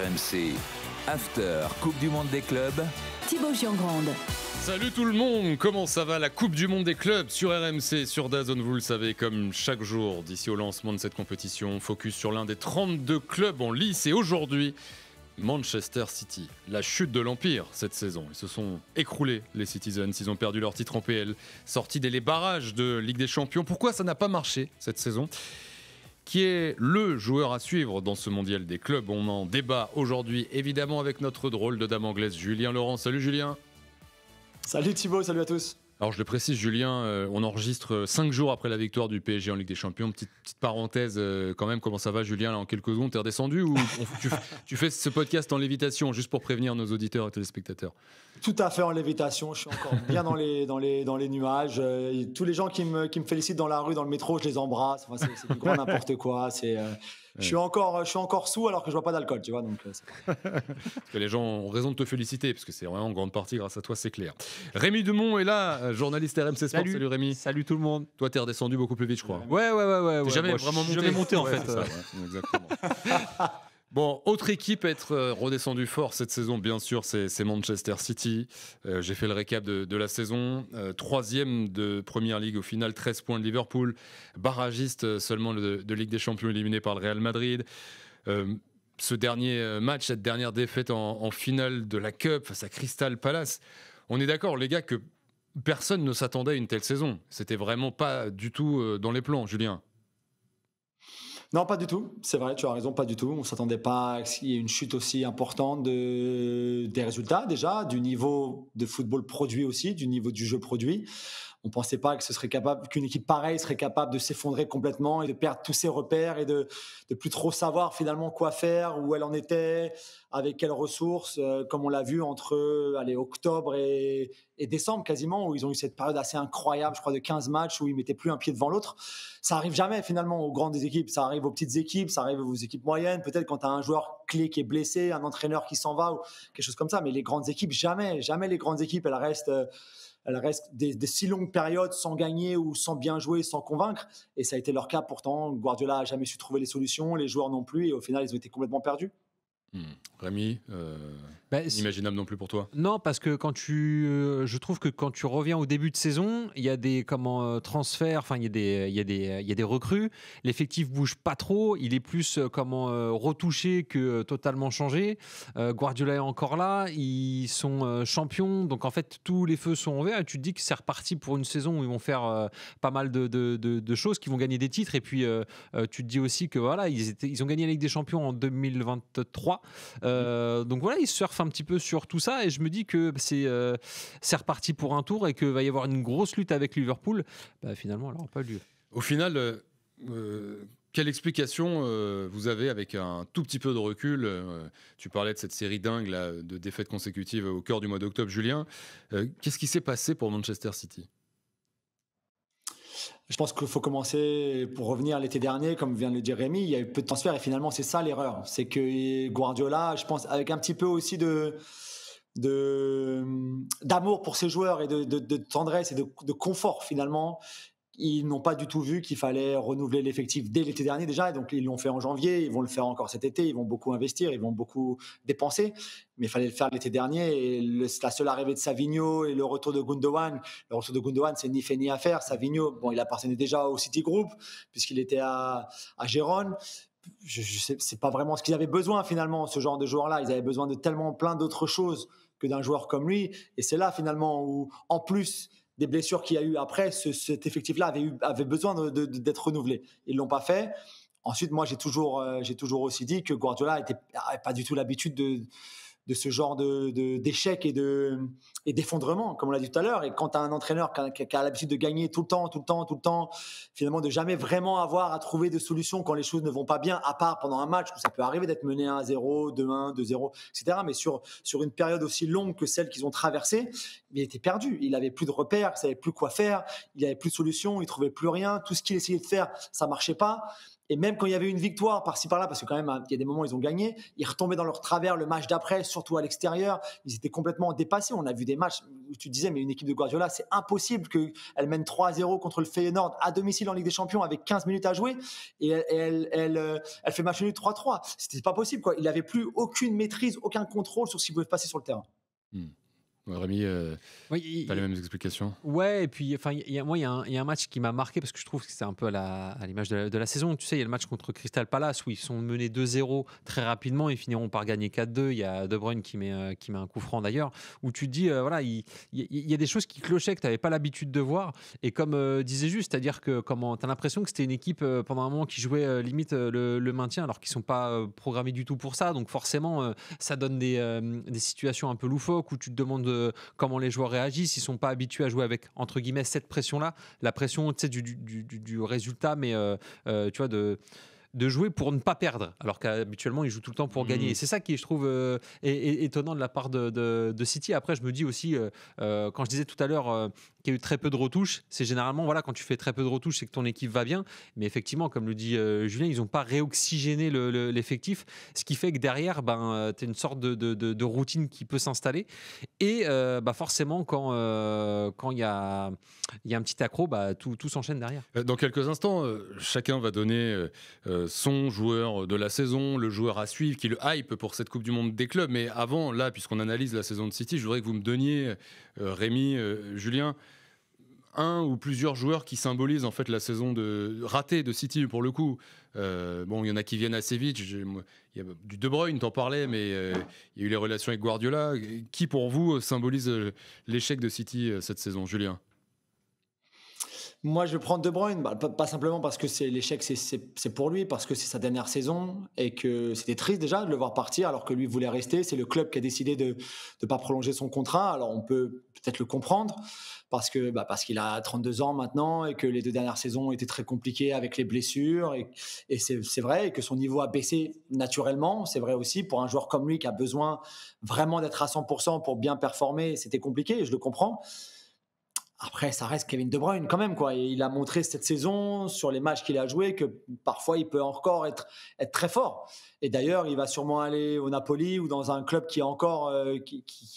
RMC, After Coupe du Monde des clubs, Thibaut Giangrande. Salut tout le monde, comment ça va? La Coupe du Monde des clubs sur RMC, sur DAZN, vous le savez, comme chaque jour d'ici au lancement de cette compétition. Focus sur l'un des 32 clubs en lice et aujourd'hui, Manchester City. La chute de l'Empire cette saison. Ils se sont écroulés, les Citizens. Ils ont perdu leur titre en PL, sortis dès les barrages de Ligue des Champions. Pourquoi ça n'a pas marché cette saison? Qui est le joueur à suivre dans ce mondial des clubs? On en débat aujourd'hui, évidemment, avec notre drôle de dame anglaise, Julien Laurent. Salut Julien. Salut Thibaut, salut à tous. Alors je le précise Julien, on enregistre 5 jours après la victoire du PSG en Ligue des Champions. Petite parenthèse quand même, comment ça va Julien là, en quelques secondes? T'es redescendu ou tu fais ce podcast en lévitation juste pour prévenir nos auditeurs et téléspectateurs? Tout à fait en lévitation, je suis encore bien dans les nuages. Tous les gens qui me félicitent dans la rue, dans le métro, je les embrasse. Enfin, c'est du grand n'importe quoi. Je suis encore sous alors que je vois pas d'alcool, tu vois. Donc, parce que les gens ont raison de te féliciter, parce que c'est vraiment en grande partie grâce à toi, c'est clair. Rémi Dumont est là, journaliste RMC Sport. Salut Rémi. Salut tout le monde. Toi, t'es redescendu beaucoup plus vite, je crois. Ouais. T'es jamais vraiment monté. Jamais monté en fait. C'est ça, ouais, exactement. Bon, autre équipe à être redescendue fort cette saison, bien sûr, c'est Manchester City. J'ai fait le récap de la saison. 3e de Première Ligue au final, 13 points de Liverpool. Barragiste seulement de Ligue des Champions, éliminé par le Real Madrid. Ce dernier match, cette dernière défaite en finale de la Cup face à Crystal Palace. On est d'accord, les gars, que personne ne s'attendait à une telle saison. C'était vraiment pas du tout dans les plans, Julien. non, pas du tout. C'est vrai, tu as raison, pas du tout. On ne s'attendait pas à ce qu'il y ait une chute aussi importante des résultats déjà, du niveau de football produit aussi, du niveau du jeu produit. On ne pensait pas qu'une équipe pareille serait capable de s'effondrer complètement et de perdre tous ses repères et de plus trop savoir finalement quoi faire, où elle en était, avec quelles ressources, comme on l'a vu entre octobre et décembre quasiment, où ils ont eu cette période assez incroyable, je crois, de 15 matchs où ils ne mettaient plus un pied devant l'autre. Ça n'arrive jamais finalement aux grandes équipes, ça arrive aux petites équipes, ça arrive aux équipes moyennes, peut-être quand tu as un joueur clé qui est blessé, un entraîneur qui s'en va ou quelque chose comme ça, mais les grandes équipes, jamais les grandes équipes, elles restent des si longues périodes sans gagner ou sans bien jouer, sans convaincre. Et ça a été leur cas pourtant. Guardiola n'a jamais su trouver les solutions, les joueurs non plus. Et au final, ils ont été complètement perdus. Rémi, inimaginable non plus pour toi? Non, parce que je trouve que quand tu reviens au début de saison, il y a des transferts, enfin il y a des recrues. L'effectif bouge pas trop, il est plus retouché que totalement changé. Guardiola est encore là, ils sont champions, donc en fait tous les feux sont ouverts. Et tu te dis que c'est reparti pour une saison où ils vont faire pas mal de choses, qui vont gagner des titres. Et puis tu te dis aussi que voilà, ils ont gagné la Ligue des Champions en 2023. Donc voilà, ils surfent un petit peu sur tout ça et je me dis que c'est reparti pour un tour et qu'il va y avoir une grosse lutte avec Liverpool. Finalement, elle n'aura pas lieu. Au final, quelle explication vous avez avec un tout petit peu de recul? Tu parlais de cette série dingue là, de défaites consécutives au cœur du mois d'octobre, Julien. Qu'est-ce qui s'est passé pour Manchester City? Je pense qu'il faut commencer, pour revenir l'été dernier, comme vient de le dire Rémi, il y a eu peu de transferts et finalement c'est ça l'erreur. C'est que Guardiola, je pense, avec un petit peu aussi d'amour pour ses joueurs et de tendresse et de confort finalement, ils n'ont pas du tout vu qu'il fallait renouveler l'effectif dès l'été dernier déjà, et donc ils l'ont fait en janvier, ils vont le faire encore cet été, ils vont beaucoup investir, ils vont beaucoup dépenser, mais il fallait le faire l'été dernier, et la seule arrivée de Savinho et le retour de Gundogan, c'est ni fait ni à faire. Savinho, bon, il appartenait déjà au City Group, puisqu'il était à Gérone. Je sais, c'est pas vraiment ce qu'ils avaient besoin finalement, ce genre de joueur-là. Ils avaient besoin de tellement plein d'autres choses que d'un joueur comme lui, et c'est là finalement où, en plus des blessures qu'il y a eu après, cet effectif-là avait besoin d'être renouvelé. Ils ne l'ont pas fait. Ensuite, moi, j'ai toujours aussi dit que Guardiola n'avait pas du tout l'habitude de ce genre d'échec et d'effondrement, comme on l'a dit tout à l'heure. Et quand tu as un entraîneur qui a l'habitude de gagner tout le temps, finalement de jamais vraiment avoir à trouver de solutions quand les choses ne vont pas bien, à part pendant un match où ça peut arriver d'être mené 1-0, 2-1, 2-0, etc. Mais sur une période aussi longue que celle qu'ils ont traversée, il était perdu. Il n'avait plus de repères, il ne savait plus quoi faire, il n'avait plus de solutions, il ne trouvait plus rien. Tout ce qu'il essayait de faire, ça ne marchait pas. Et même quand il y avait une victoire par-ci par-là, parce que quand même il y a des moments où ils ont gagné, ils retombaient dans leur travers le match d'après, surtout à l'extérieur. Ils étaient complètement dépassés. On a vu des matchs où tu disais, mais une équipe de Guardiola, c'est impossible qu'elle mène 3-0 contre le Feyenoord à domicile en Ligue des Champions avec 15 minutes à jouer et elle fait match nul 3-3. C'était pas possible, quoi. Il n'avait plus aucune maîtrise, aucun contrôle sur ce qui pouvait se passer sur le terrain. Ouais, Rémi, Oui, t'as les mêmes explications? Ouais, et puis enfin, il y a un match qui m'a marqué parce que je trouve que c'est un peu à l'image de la saison. Tu sais, il y a le match contre Crystal Palace où ils sont menés 2-0 très rapidement et finiront par gagner 4-2. Il y a De Bruyne qui met un coup franc d'ailleurs, où tu te dis, voilà, il y a des choses qui clochaient que tu n'avais pas l'habitude de voir. Et comme disait juste, c'est-à-dire que tu as l'impression que c'était une équipe pendant un moment qui jouait limite le maintien alors qu'ils ne sont pas programmés du tout pour ça. Donc forcément, ça donne des situations un peu loufoques où tu te demandes comment les joueurs réagissent. Ils sont pas habitués à jouer avec entre guillemets cette pression-là, la pression, tu sais, du résultat, mais tu vois, de jouer pour ne pas perdre, alors qu'habituellement ils jouent tout le temps pour gagner. Et c'est ça qui, je trouve, étonnant de la part de City. Après, je me dis aussi, quand je disais tout à l'heure qu'il y a eu très peu de retouches, c'est généralement, voilà, quand tu fais très peu de retouches, c'est que ton équipe va bien. Mais effectivement, comme le dit Julien, ils n'ont pas réoxygéné l'effectif, ce qui fait que derrière, tu as une sorte de routine qui peut s'installer. Et forcément, quand il y a un petit accro, tout s'enchaîne derrière. Dans quelques instants, chacun va donner son joueur de la saison, le joueur à suivre, qui est le hype pour cette Coupe du Monde des clubs. Mais avant, là, puisqu'on analyse la saison de City, je voudrais que vous me donniez, Rémi, Julien, un ou plusieurs joueurs qui symbolisent en fait la saison ratée de City pour le coup. Bon, il y en a qui viennent assez vite. Il y a du De Bruyne, t'en parlais, mais il y a eu les relations avec Guardiola. Qui pour vous symbolise l'échec de City cette saison, Julien? Moi, je vais prendre De Bruyne, pas simplement parce que l'échec, c'est pour lui, parce que c'est sa dernière saison et que c'était triste déjà de le voir partir alors que lui voulait rester. C'est le club qui a décidé de ne pas prolonger son contrat. Alors, on peut peut-être le comprendre parce qu'il a 32 ans maintenant et que les 2 dernières saisons ont été très compliquées avec les blessures. Et c'est vrai et que son niveau a baissé naturellement. C'est vrai aussi pour un joueur comme lui qui a besoin vraiment d'être à 100% pour bien performer. C'était compliqué, je le comprends. Après, ça reste Kevin De Bruyne quand même, quoi. Et il a montré cette saison, sur les matchs qu'il a joués, que parfois il peut encore être très fort. Et d'ailleurs, il va sûrement aller au Napoli ou dans un club qui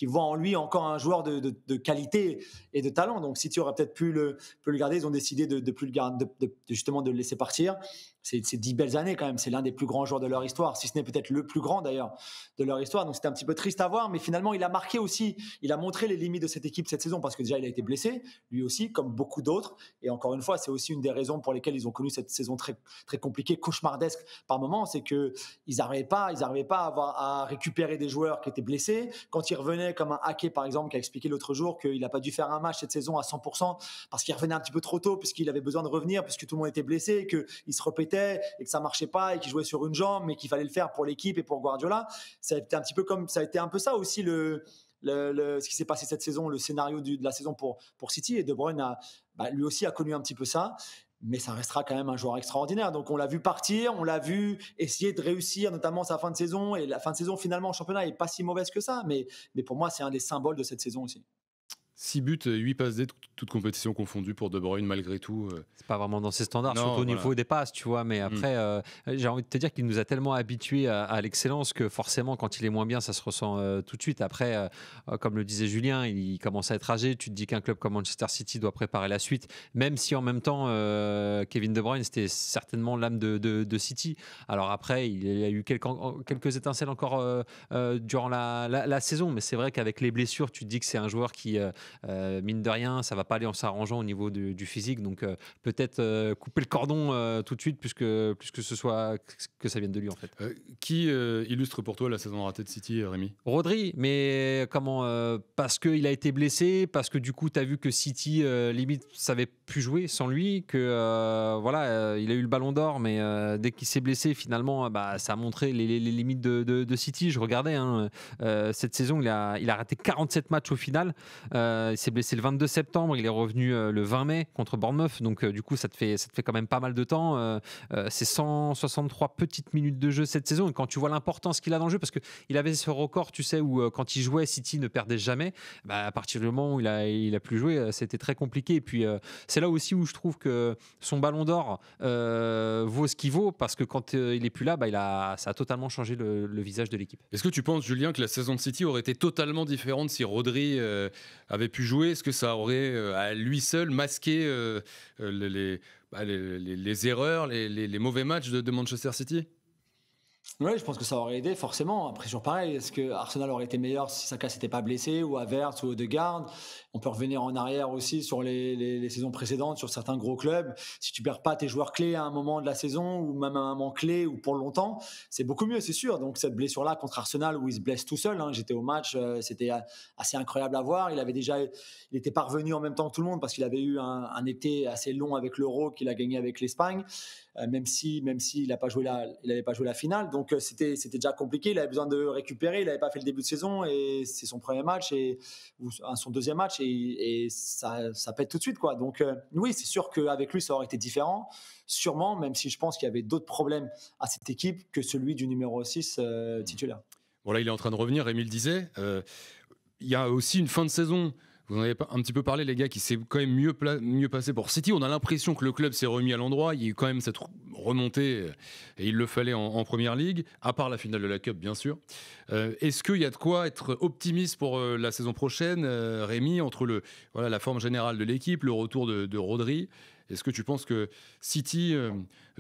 voit en lui encore un joueur de qualité et de talent. Donc, City aurait peut-être pu le garder. Ils ont décidé de plus le garder, justement de le laisser partir. C'est 10 belles années quand même. C'est l'un des plus grands joueurs de leur histoire, si ce n'est peut-être le plus grand d'ailleurs de leur histoire. Donc, c'était un petit peu triste à voir. Mais finalement, il a marqué aussi. Il a montré les limites de cette équipe cette saison parce que déjà, il a été blessé, lui aussi, comme beaucoup d'autres. Et encore une fois, c'est aussi une des raisons pour lesquelles ils ont connu cette saison très, très compliquée, cauchemardesque par moments. C'est qu'ils n'arrivaient pas à récupérer des joueurs qui étaient blessés. Quand ils revenaient, comme un Ake par exemple, qui a expliqué l'autre jour qu'il n'a pas dû faire un match cette saison à 100% parce qu'il revenait un petit peu trop tôt, puisqu'il avait besoin de revenir, puisque tout le monde était blessé, et qu'il se répétait et que ça marchait pas et qu'il jouait sur une jambe, mais qu'il fallait le faire pour l'équipe et pour Guardiola. Ça a été un peu ça aussi ce qui s'est passé cette saison, le scénario de la saison pour City. Et De Bruyne lui aussi a connu un petit peu ça. Mais ça restera quand même un joueur extraordinaire. Donc on l'a vu partir, on l'a vu essayer de réussir, notamment sa fin de saison. Et la fin de saison, finalement, en championnat, n'est pas si mauvaise que ça. Mais pour moi, c'est un des symboles de cette saison aussi. 6 buts, 8 passes D, toutes compétitions confondues pour De Bruyne, malgré tout. C'est pas vraiment dans ses standards, Non, surtout au voilà. niveau des passes, tu vois. Mais après, j'ai envie de te dire qu'il nous a tellement habitués à l'excellence que forcément, quand il est moins bien, ça se ressent tout de suite. Après, comme le disait Julien, il commence à être âgé. Tu te dis qu'un club comme Manchester City doit préparer la suite, même si en même temps, Kevin De Bruyne, c'était certainement l'âme de City. Alors après, il y a eu quelques étincelles encore durant la saison, mais c'est vrai qu'avec les blessures, tu te dis que c'est un joueur qui, mine de rien, ça va pas aller en s'arrangeant au niveau du physique. Donc peut-être couper le cordon tout de suite, plus que ce soit que ça vienne de lui en fait. Qui illustre pour toi la saison ratée de City, Rémi? Rodri, mais parce qu'il a été blessé, parce que du coup tu as vu que City limite savait plus jouer sans lui, que il a eu le ballon d'or, mais dès qu'il s'est blessé finalement ça a montré les limites de City. Je regardais cette saison, il a raté 47 matchs au final. Il s'est blessé le 22 septembre, il est revenu le 20 mai contre Bournemouth, donc du coup ça te fait quand même pas mal de temps. C'est 163 petites minutes de jeu cette saison, et quand tu vois l'importance qu'il a dans le jeu, parce qu'il avait ce record, tu sais, où quand il jouait, City ne perdait jamais, à partir du moment où il a plus joué, c'était très compliqué. Et puis c'est là aussi où je trouve que son ballon d'or vaut ce qu'il vaut, parce que quand il est plus là, ça a totalement changé le visage de l'équipe. Est-ce que tu penses, Julien, que la saison de City aurait été totalement différente si Rodri avait pu jouer? Est-ce que ça aurait à lui seul masqué les erreurs, les mauvais matchs de Manchester City? Oui, je pense que ça aurait aidé, forcément. Après, toujours pareil, est-ce que Arsenal aurait été meilleur si Saka s'était pas blessé, ou Havertz ou Odegaard? On peut revenir en arrière aussi sur les saisons précédentes, sur certains gros clubs. Si tu perds pas tes joueurs clés à un moment de la saison, ou même à un moment clé, ou pour longtemps, c'est beaucoup mieux, c'est sûr. Donc cette blessure-là contre Arsenal, où il se blesse tout seul, j'étais au match, c'était assez incroyable à voir. Il était pas revenu en même temps que tout le monde, parce qu'il avait eu un été assez long avec l'Euro qu'il a gagné avec l'Espagne. Même s'il n'avait pas joué la finale, donc c'était déjà compliqué. Il avait besoin de récupérer, il n'avait pas fait le début de saison, et c'est son premier match ou son deuxième match, et ça pète tout de suite, quoi. Donc oui, c'est sûr qu'avec lui ça aurait été différent, sûrement, même si je pense qu'il y avait d'autres problèmes à cette équipe que celui du numéro 6 titulaire. Bon, là il est en train de revenir, Rémi le disait. Il y a aussi une fin de saison. Vous en avez un petit peu parlé, les gars, qui s'est quand même mieux passé pour City. On a l'impression que le club s'est remis à l'endroit. Il y a eu quand même cette remontée, et il le fallait en Première Ligue, à part la finale de la Cup, bien sûr. Est-ce qu'il y a de quoi être optimiste pour la saison prochaine, Rémi, entre la forme générale de l'équipe, le retour de Rodri? Est-ce que tu penses que City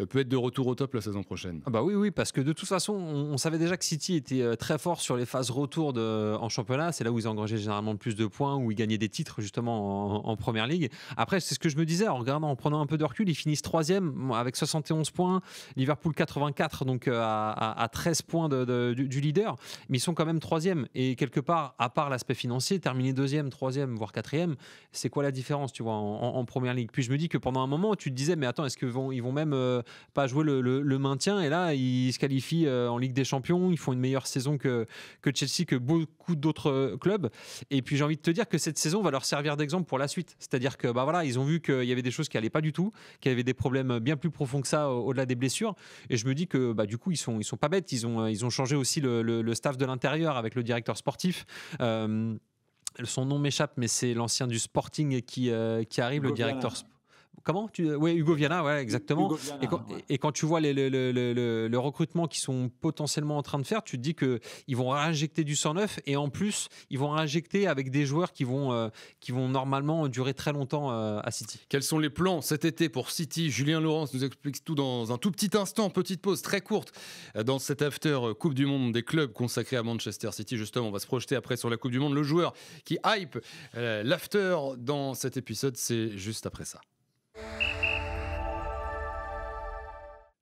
peut être de retour au top la saison prochaine? Oui, parce que de toute façon, on savait déjà que City était très fort sur les phases retour en championnat. C'est là où ils engrageaient généralement le plus de points, où ils gagnaient des titres justement en Première Ligue. Après, c'est ce que je me disais, en prenant un peu de recul, ils finissent 3e avec 71 points, Liverpool 84, donc à 13 points du leader, mais ils sont quand même 3e. Et quelque part, à part l'aspect financier, terminer 2e, 3e, voire 4e, c'est quoi la différence, tu vois, en Première Ligue? Puis je me dis que pendant un moment, tu te disais, mais attends, est-ce qu'ils vont même pas jouer le maintien? Et là, ils se qualifient en Ligue des Champions, ils font une meilleure saison que Chelsea, que beaucoup d'autres clubs. Et puis j'ai envie de te dire que cette saison va leur servir d'exemple pour la suite. C'est-à-dire que ils ont vu qu'il y avait des choses qui allaient pas du tout, qu'il y avait des problèmes bien plus profonds que ça au-delà des blessures. Et je me dis que du coup, ils sont pas bêtes. Ils ont changé aussi le staff de l'intérieur avec le directeur sportif. Son nom m'échappe, mais c'est l'ancien du Sporting qui arrive, le directeur. Comment Oui, Hugo Viana, ouais, exactement. Hugo Viana, et quand tu vois le recrutement qu'ils sont potentiellement en train de faire, tu te dis qu'ils vont réinjecter du sang neuf, et en plus, ils vont réinjecter avec des joueurs qui vont normalement durer très longtemps à City. Quels sont les plans cet été pour City? Julien Laurens nous explique tout dans un tout petit instant. Petite pause très courte dans cet after Coupe du Monde des clubs consacré à Manchester City. Justement, on va se projeter après sur la Coupe du Monde. Le joueur qui hype l'after dans cet épisode, c'est juste après ça.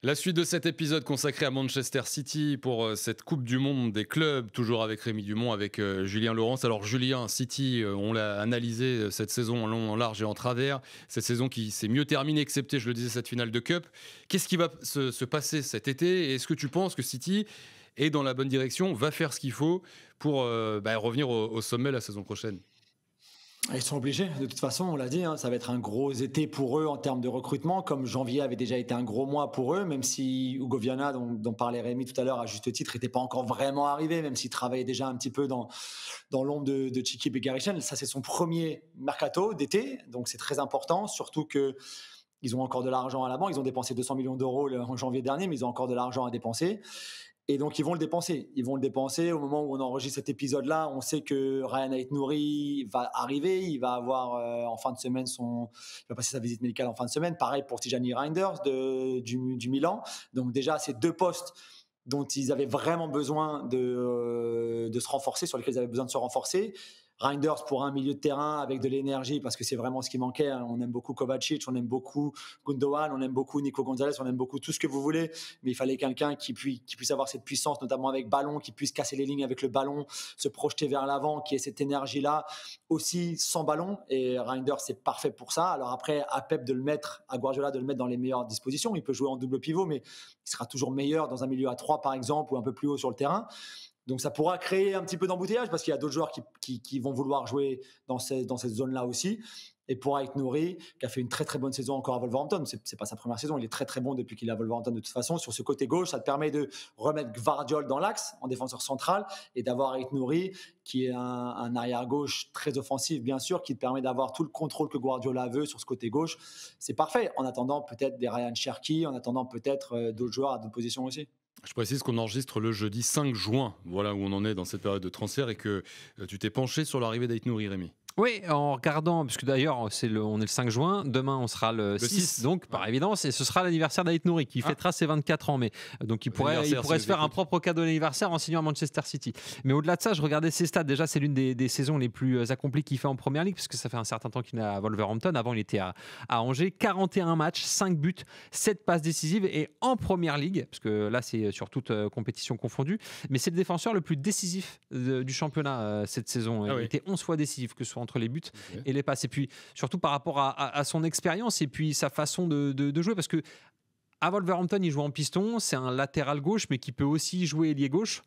La suite de cet épisode consacré à Manchester City pour cette Coupe du Monde des clubs, toujours avec Rémi Dumont, avec Julien Laurens. Alors Julien, City, on l'a analysé cette saison en long, en large et en travers. Cette saison qui s'est mieux terminée, excepté, je le disais, cette finale de Cup. Qu'est-ce qui va se passer cet été? Et est-ce que tu penses que City est dans la bonne direction, va faire ce qu'il faut pour revenir au sommet la saison prochaine? Ils sont obligés, de toute façon, on l'a dit, ça va être un gros été pour eux en termes de recrutement, comme janvier avait déjà été un gros mois pour eux, même si Hugo Viana, dont parlait Rémi tout à l'heure à juste titre, n'était pas encore vraiment arrivé, même s'il travaillait déjà un petit peu dans l'ombre de Txiki Begarishen. Ça, c'est son premier mercato d'été, donc c'est très important, surtout que ils ont encore de l'argent à la banque. Ils ont dépensé 200 millions d'euros en janvier dernier, mais ils ont encore de l'argent à dépenser. Et donc, ils vont le dépenser. Ils vont le dépenser. Au moment où on enregistre cet épisode-là, on sait que Ryan Aït-Nouri va arriver. Il va avoir en fin de semaine il va passer sa visite médicale en fin de semaine. Pareil pour Tijani Reinders du Milan. Donc déjà, c'est deux postes dont ils avaient vraiment besoin de se renforcer, sur lesquels ils avaient besoin de se renforcer. Reinders pour un milieu de terrain avec de l'énergie, parce que c'est vraiment ce qui manquait. On aime beaucoup Kovacic, on aime beaucoup Gundogan, on aime beaucoup Nico Gonzalez, on aime beaucoup tout ce que vous voulez, mais il fallait quelqu'un qui puisse avoir cette puissance, notamment avec ballon, qui puisse casser les lignes avec le ballon, se projeter vers l'avant, qui ait cette énergie-là aussi sans ballon. Et Reinders, c'est parfait pour ça. Alors après, à Guardiola de le mettre dans les meilleures dispositions. Il peut jouer en double pivot, mais il sera toujours meilleur dans un milieu à 3 par exemple, ou un peu plus haut sur le terrain. Donc ça pourra créer un petit peu d'embouteillage parce qu'il y a d'autres joueurs qui vont vouloir jouer dans cette zone-là aussi. Et pour Ait Nouri, qui a fait une très très bonne saison encore à Wolverhampton, c'est pas sa première saison, il est très très bon depuis qu'il est à Wolverhampton de toute façon. Sur ce côté gauche, ça te permet de remettre Gvardiol dans l'axe en défenseur central et d'avoir Ait Nouri qui est un arrière gauche très offensif bien sûr, qui te permet d'avoir tout le contrôle que Guardiola veut sur ce côté gauche. C'est parfait. En attendant peut-être des Ryan Cherki, en attendant peut-être d'autres joueurs à d'autres positions aussi. Je précise qu'on enregistre le jeudi 5 juin, voilà où on en est dans cette période de transfert, et que tu t'es penché sur l'arrivée d'Ait Nouri, Rémi. Oui, en regardant, parce que d'ailleurs, on est le 5 juin, demain on sera le 6, donc par évidence, et ce sera l'anniversaire d'Ait Nouri qui fêtera ses 24 ans. Mais, donc il pourrait se faire un propre cadeau d'anniversaire en signant à Manchester City. Mais au-delà de ça, je regardais ses stats. Déjà, c'est l'une des saisons les plus accomplies qu'il fait en Première Ligue, parce que ça fait un certain temps qu'il est à Wolverhampton. Avant, il était à Angers. 41 matchs, 5 buts, 7 passes décisives. Et en Première Ligue, parce que là, c'est sur toute compétition confondue, mais c'est le défenseur le plus décisif du championnat cette saison. Il était 11 fois décisif, que ce soit entre les buts et les passes. Et puis, surtout par rapport à son expérience et puis sa façon de jouer, parce que à Wolverhampton, il joue en piston, c'est un latéral gauche, mais qui peut aussi jouer ailier gauche.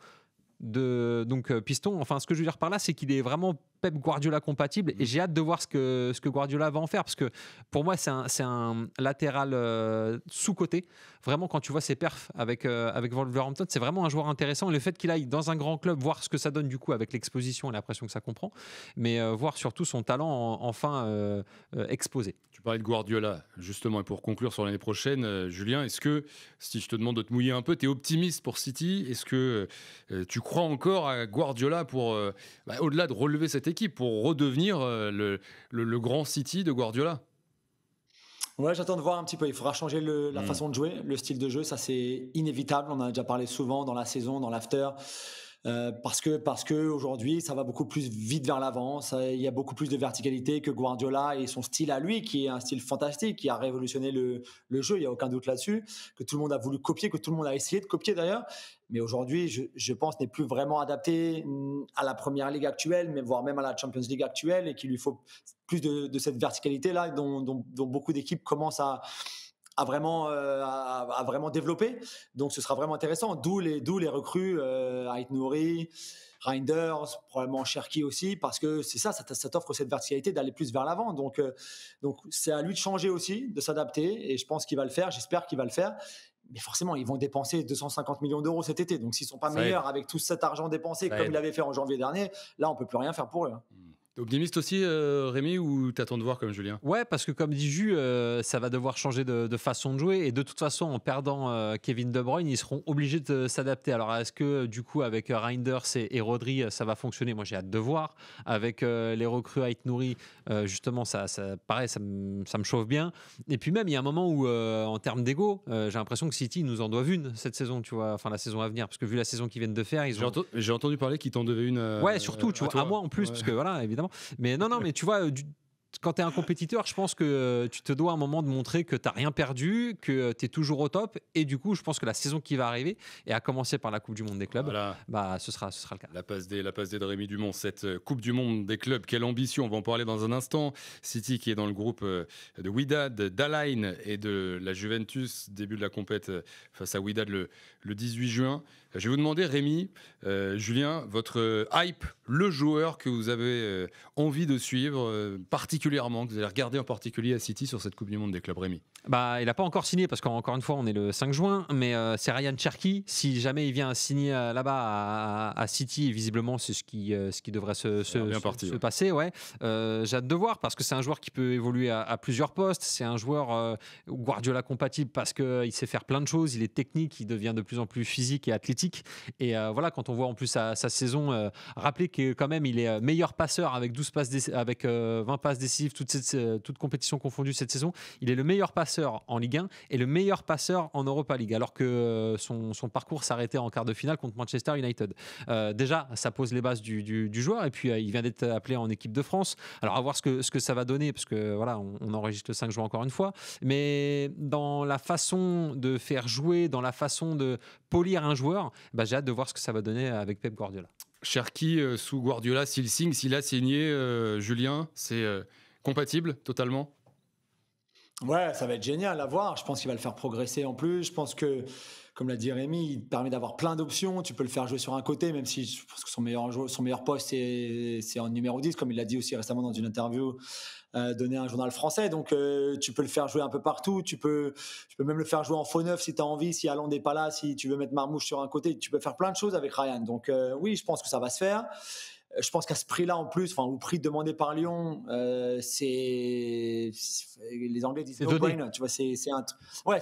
Donc piston, enfin ce que je veux dire par là, c'est qu'il est vraiment Pep Guardiola compatible, et j'ai hâte de voir ce que Guardiola va en faire, parce que pour moi c'est un latéral sous-coté. Vraiment, quand tu vois ses perfs avec Wolverhampton, c'est vraiment un joueur intéressant, et le fait qu'il aille dans un grand club, voir ce que ça donne du coup avec l'exposition et la pression que ça comprend, mais voir surtout son talent enfin exposé. Tu parlais de Guardiola justement, et pour conclure sur l'année prochaine, Julien, est-ce que, si je te demande de te mouiller un peu, tu es optimiste pour City? Est-ce que tu crois encore à Guardiola pour, au-delà de relever cette équipe, pour redevenir le grand City de Guardiola? Ouais, j'attends de voir un petit peu. Il faudra changer la façon de jouer, le style de jeu. Ça, c'est inévitable. On en a déjà parlé souvent dans la saison, dans l'after. Parce que aujourd'hui, ça va beaucoup plus vite vers l'avant. Il y a beaucoup plus de verticalité que Guardiola et son style à lui, qui est un style fantastique, qui a révolutionné le jeu. Il n'y a aucun doute là-dessus. Que tout le monde a voulu copier, que tout le monde a essayé de copier d'ailleurs. Mais aujourd'hui, je pense, n'est plus vraiment adapté à la Première Ligue actuelle, mais voire même à la Champions League actuelle, et qu'il lui faut plus de cette verticalité-là, dont beaucoup d'équipes commencent à vraiment développer. Donc ce sera vraiment intéressant, d'où les recrues Ait Nouri, Reinders, probablement Cherki aussi, parce que c'est ça t'offre cette verticalité d'aller plus vers l'avant. Donc c'est à lui de changer aussi, de s'adapter, et je pense qu'il va le faire, j'espère qu'il va le faire. Mais forcément, ils vont dépenser 250 millions d'euros cet été. Donc s'ils ne sont pas meilleurs avec tout cet argent dépensé comme il avait fait en janvier dernier, là on ne peut plus rien faire pour eux. T'es optimiste aussi, Rémi, ou t'attends de voir comme Julien? Ouais, parce que comme dit Jus, ça va devoir changer de façon de jouer, et de toute façon, en perdant Kevin De Bruyne, ils seront obligés de s'adapter. Alors, est-ce que du coup, avec Reinders et Rodri, ça va fonctionner? Moi, j'ai hâte de voir. Avec les recrues Ait Nouri, justement, ça pareil, ça me chauffe bien. Et puis même, il y a un moment où, en termes d'ego, j'ai l'impression que City nous en doivent une cette saison, tu vois, enfin la saison à venir, parce que vu la saison qu'ils viennent de faire, j'ai entendu parler qu'ils t'en devaient une. Ouais, surtout, tu vois, à moi en plus, parce que voilà, évidemment. Mais non, mais tu vois, quand tu es un compétiteur, je pense que tu te dois à un moment de montrer que tu n'as rien perdu, que tu es toujours au top. Et du coup, je pense que la saison qui va arriver, et à commencer par la Coupe du Monde des clubs, ce sera le cas. La passe D de Rémi Dumont, cette Coupe du Monde des clubs, quelle ambition, on va en parler dans un instant. City qui est dans le groupe de Wydad, d'Al-Ain et de la Juventus, début de la compète face à Wydad le 18 juin. Je vais vous demander, Rémi, Julien, votre hype, le joueur que vous avez envie de suivre particulièrement, que vous allez regarder en particulier à City sur cette Coupe du Monde des clubs, Rémi. Il n'a pas encore signé, parce qu'encore une fois, on est le 5 juin, mais c'est Ryan Cherki. Si jamais il vient signer là-bas à City, visiblement, c'est ce qui devrait se passer. Ouais. J'ai hâte de voir, parce que c'est un joueur qui peut évoluer à plusieurs postes. C'est un joueur Guardiola compatible, parce qu'il sait faire plein de choses. Il est technique, il devient de plus en plus physique et athlétique. Et voilà, quand on voit en plus sa saison, rappelez que quand même, il est meilleur passeur avec 12 passes, avec 20 passes décisives, toutes compétitions confondues cette saison. Il est le meilleur passeur en Ligue 1 et le meilleur passeur en Europa League, alors que son parcours s'arrêtait en quart de finale contre Manchester United. Déjà, ça pose les bases du joueur, et puis il vient d'être appelé en équipe de France. Alors à voir ce que ça va donner, parce que voilà, on enregistre le 5 juin encore une fois, mais dans la façon de faire jouer, dans la façon de polir un joueur, j'ai hâte de voir ce que ça va donner avec Pep Guardiola. Cherki sous Guardiola, s'il a signé, Julien, c'est compatible totalement? Ouais, ça va être génial à voir. Je pense qu'il va le faire progresser en plus. Je pense que, comme l'a dit Rémi, il te permet d'avoir plein d'options. Tu peux le faire jouer sur un côté, même si je pense que son meilleur poste, c'est en numéro 10, comme il l'a dit aussi récemment dans une interview donnée à un journal français. Donc, tu peux le faire jouer un peu partout. Tu peux même le faire jouer en faux neuf si tu as envie, si Haaland n'est pas là, si tu veux mettre Marmouche sur un côté. Tu peux faire plein de choses avec Ryan. Donc, oui, je pense que ça va se faire. Je pense qu'à ce prix-là, en plus, au prix demandé par Lyon, les Anglais disent C'est no donné. brainer. Tu vois, ouais,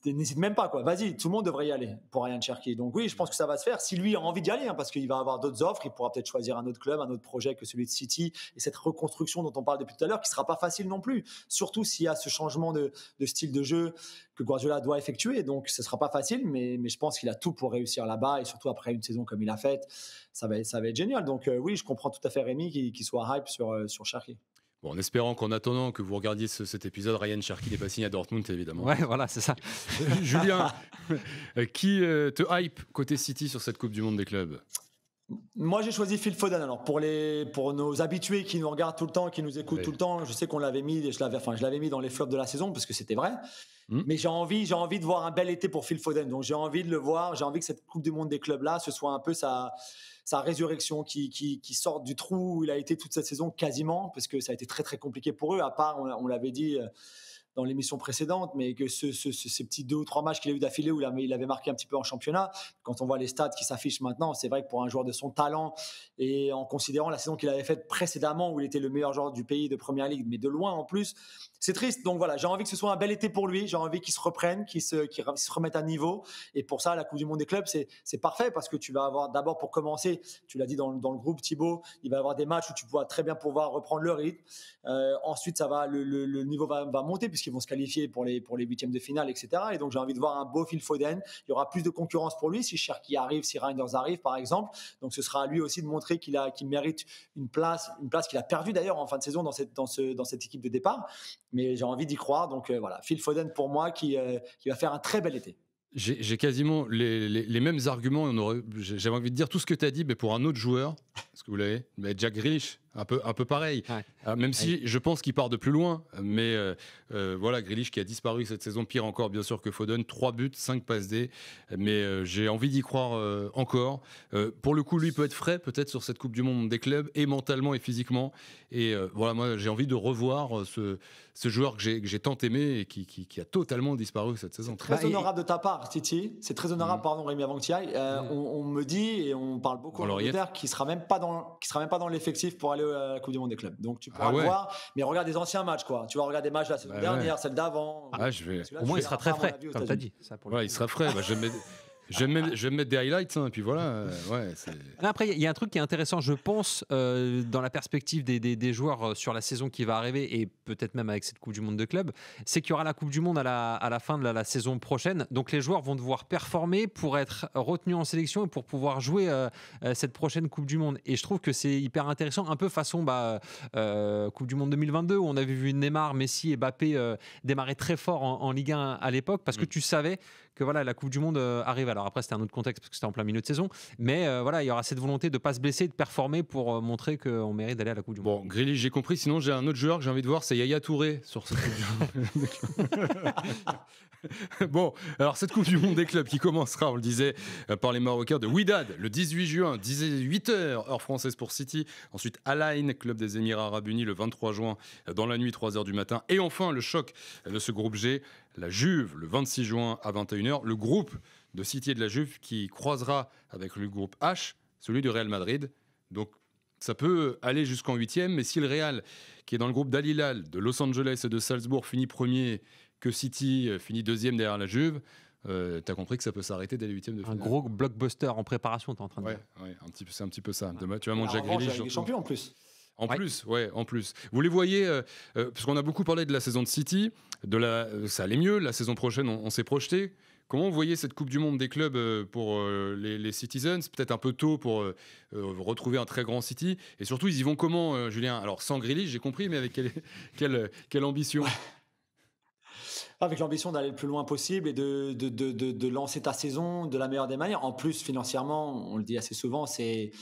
n'hésite même pas, quoi. Vas-y, tout le monde devrait y aller pour Ryan Cherki. Donc oui, je pense que ça va se faire. Si lui a envie d'y aller, parce qu'il va avoir d'autres offres, il pourra peut-être choisir un autre club, un autre projet que celui de City. Et cette reconstruction dont on parle depuis tout à l'heure, qui sera pas facile non plus. Surtout s'il y a ce changement de style de jeu que Guardiola doit effectuer. Donc ce sera pas facile, mais je pense qu'il a tout pour réussir là-bas. Et surtout après une saison comme il a faite, ça va être génial. Donc oui, je comprends tout à fait Rémi qui soit hype sur Cherki. Bon, en espérant qu'en attendant que vous regardiez cet épisode, Ryan Cherki n'est pas signé à Dortmund, évidemment. Ouais, voilà, c'est ça. Julien, qui te hype côté City sur cette Coupe du Monde des clubs? Moi, j'ai choisi Phil Foden. Alors, pour nos habitués qui nous regardent tout le temps, qui nous écoutent tout le temps, je sais qu'on l'avait mis, je l'avais mis dans les flops de la saison parce que c'était vrai. Mais j'ai envie de voir un bel été pour Phil Foden. Donc, j'ai envie de le voir. J'ai envie que cette Coupe du Monde des clubs-là, ce soit un peu sa résurrection qui sorte du trou où il a été toute cette saison quasiment, parce que ça a été très, très compliqué pour eux, à part, on l'avait dit dans l'émission précédente, mais que ces petits 2 ou 3 matchs qu'il a eu d'affilée où il avait marqué un petit peu en championnat, quand on voit les stats qui s'affichent maintenant, c'est vrai que pour un joueur de son talent et en considérant la saison qu'il avait faite précédemment où il était le meilleur joueur du pays de Première Ligue, mais de loin en plus, c'est triste. Donc voilà, j'ai envie que ce soit un bel été pour lui, j'ai envie qu'il se reprenne, qu'il se remette à niveau, et pour ça, la Coupe du Monde des clubs, c'est parfait parce que tu vas avoir d'abord pour commencer, tu l'as dit dans le groupe Thibaut, il va y avoir des matchs où tu pourras très bien pouvoir reprendre le rythme. Ensuite, le niveau va monter puisqu'ils vont se qualifier pour les huitièmes de finale, etc. Et donc, j'ai envie de voir un beau Phil Foden. Il y aura plus de concurrence pour lui si Cherki arrive, si Reinders arrive, par exemple. Donc, ce sera à lui aussi de montrer qu'il mérite une place qu'il a perdue d'ailleurs en fin de saison dans cette équipe de départ. Mais j'ai envie d'y croire. Donc, voilà, Phil Foden pour moi qui va faire un très bel été. J'ai quasiment les mêmes arguments. J'avais envie de dire tout ce que tu as dit, mais pour un autre joueur, est-ce que vous l'avez? Mais Jack Grealish, un peu pareil. Ouais. Même si je pense qu'il part de plus loin. Mais voilà, Grealish qui a disparu cette saison, pire encore bien sûr que Foden. 3 buts, 5 passes D. Mais j'ai envie d'y croire encore. Pour le coup, lui peut être frais peut-être sur cette Coupe du Monde des clubs, et mentalement et physiquement. Et voilà, moi j'ai envie de revoir ce joueur que j'ai tant aimé et qui a totalement disparu cette saison. C'est très honorable de ta part, Titi. C'est très honorable, pardon Rémi, avant que tu y ailles. On me dit, et on parle beaucoup en Angleterre, qu'il ne sera même pas dans l'effectif pour aller à la Coupe du Monde des clubs. Donc tu pourras le voir, mais regarde des anciens matchs, quoi. Tu vas regarder des matchs de la saison dernière, celle d'avant. Là, au moins, il sera très frais, comme tu as dit. Il sera frais. Je vais me mettre des highlights, et puis voilà. Après, il y a un truc qui est intéressant, je pense, dans la perspective des joueurs sur la saison qui va arriver, et peut-être même avec cette Coupe du Monde de club, c'est qu'il y aura la Coupe du Monde à la fin de la saison prochaine. Donc les joueurs vont devoir performer pour être retenus en sélection et pour pouvoir jouer cette prochaine Coupe du Monde. Et je trouve que c'est hyper intéressant, un peu façon Coupe du Monde 2022, où on avait vu Neymar, Messi et Mbappé démarrer très fort en Ligue 1 à l'époque, parce que tu savais que voilà, la Coupe du Monde arrive. Alors après, c'était un autre contexte parce que c'était en plein milieu de saison. Mais voilà, il y aura cette volonté de ne pas se blesser, de performer pour montrer qu'on mérite d'aller à la Coupe du Monde. Bon, Grealish, j'ai compris. Sinon, j'ai un autre joueur que j'ai envie de voir, c'est Yaya Touré sur cette Coupe du Monde. Bon, alors cette Coupe du Monde des clubs qui commencera, on le disait, par les Marocains de Wydad le 18 juin, 18h, heure française pour City. Ensuite, Al Ain, club des Émirats Arabes Unis, le 23 juin, dans la nuit, 3h du matin. Et enfin, le choc de ce groupe G, la Juve, le 26 juin à 21h. Le groupe de City et de la Juve qui croisera avec le groupe H, celui du Real Madrid. Donc, ça peut aller jusqu'en 8e, mais si le Real, qui est dans le groupe d'Al Hilal, de Los Angeles et de Salzbourg, finit premier, que City finit 2e derrière la Juve, t'as compris que ça peut s'arrêter dès les 8e de finale. Un gros blockbuster en préparation, t'es en train de dire. Ouais, c'est un petit peu ça. Tu vas mon Jack Grealish. Les champions en plus. En plus. Vous les voyez, parce qu'on a beaucoup parlé de la saison de City, ça allait mieux, la saison prochaine on s'est projeté. Comment vous voyez cette Coupe du Monde des clubs pour les Citizens? Peut-être un peu tôt pour retrouver un très grand City. Et surtout, ils y vont comment, Julien? Alors, sans Grealish, j'ai compris, mais avec quelle ambition? Avec l'ambition d'aller le plus loin possible et de lancer ta saison de la meilleure des manières. En plus, financièrement, on le dit assez souvent, c'est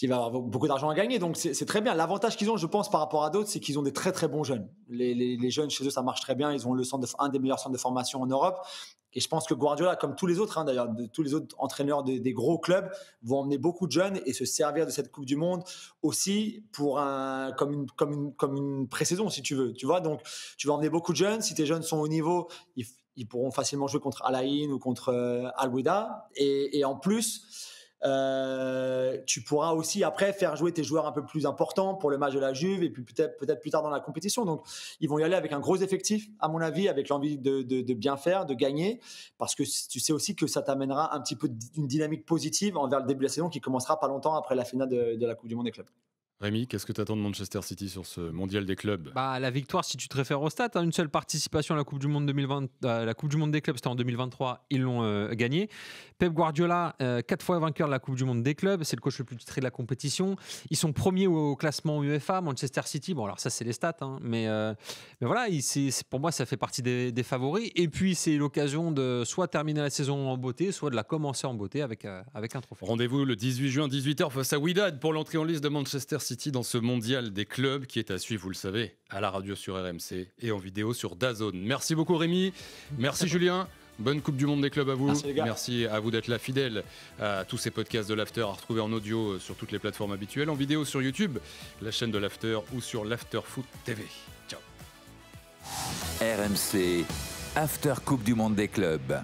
il va y avoir beaucoup d'argent à gagner. Donc, c'est très bien. L'avantage qu'ils ont, je pense, par rapport à d'autres, c'est qu'ils ont des très, très bons jeunes. Les jeunes, chez eux, ça marche très bien. Ils ont un des meilleurs centres de formation en Europe. Et je pense que Guardiola, comme tous les autres, d'ailleurs, tous les autres entraîneurs des gros clubs, vont emmener beaucoup de jeunes et se servir de cette Coupe du Monde aussi comme une pré-saison, si tu veux. Tu vois, donc, tu vas emmener beaucoup de jeunes. Si tes jeunes sont au niveau, ils pourront facilement jouer contre Al Ain ou contre Al Wihda. Et en plus, tu pourras aussi après faire jouer tes joueurs un peu plus importants pour le match de la Juve et puis peut-être plus tard dans la compétition. Donc ils vont y aller avec un gros effectif, à mon avis, avec l'envie de bien faire, de gagner, parce que tu sais aussi que ça t'amènera un petit peu une dynamique positive envers le début de la saison qui commencera pas longtemps après la finale de la Coupe du Monde des clubs. Rémi, qu'est-ce que tu attends de Manchester City sur ce mondial des clubs? La victoire, si tu te réfères au stade, une seule participation à la Coupe du Monde 2020, la Coupe du Monde des clubs, c'était en 2023, ils l'ont gagné. Pep Guardiola, 4 fois vainqueur de la Coupe du Monde des clubs, c'est le coach le plus titré de la compétition. Ils sont premiers au classement UEFA. Manchester City, bon alors ça c'est les stats, mais voilà, pour moi ça fait partie des favoris. Et puis c'est l'occasion de soit terminer la saison en beauté, soit de la commencer en beauté avec un trophée. Rendez-vous le 18 juin 18h face à Wydad pour l'entrée en liste de Manchester City dans ce mondial des clubs qui est à suivre, vous le savez, à la radio sur RMC et en vidéo sur DAZN. Merci beaucoup Rémi, merci Julien. Bonne Coupe du Monde des clubs à vous. Merci, les gars. Merci à vous d'être là fidèles à tous ces podcasts de l'After à retrouver en audio sur toutes les plateformes habituelles, en vidéo sur YouTube, la chaîne de l'After ou sur l'Afterfoot TV. Ciao. RMC, After Coupe du Monde des clubs.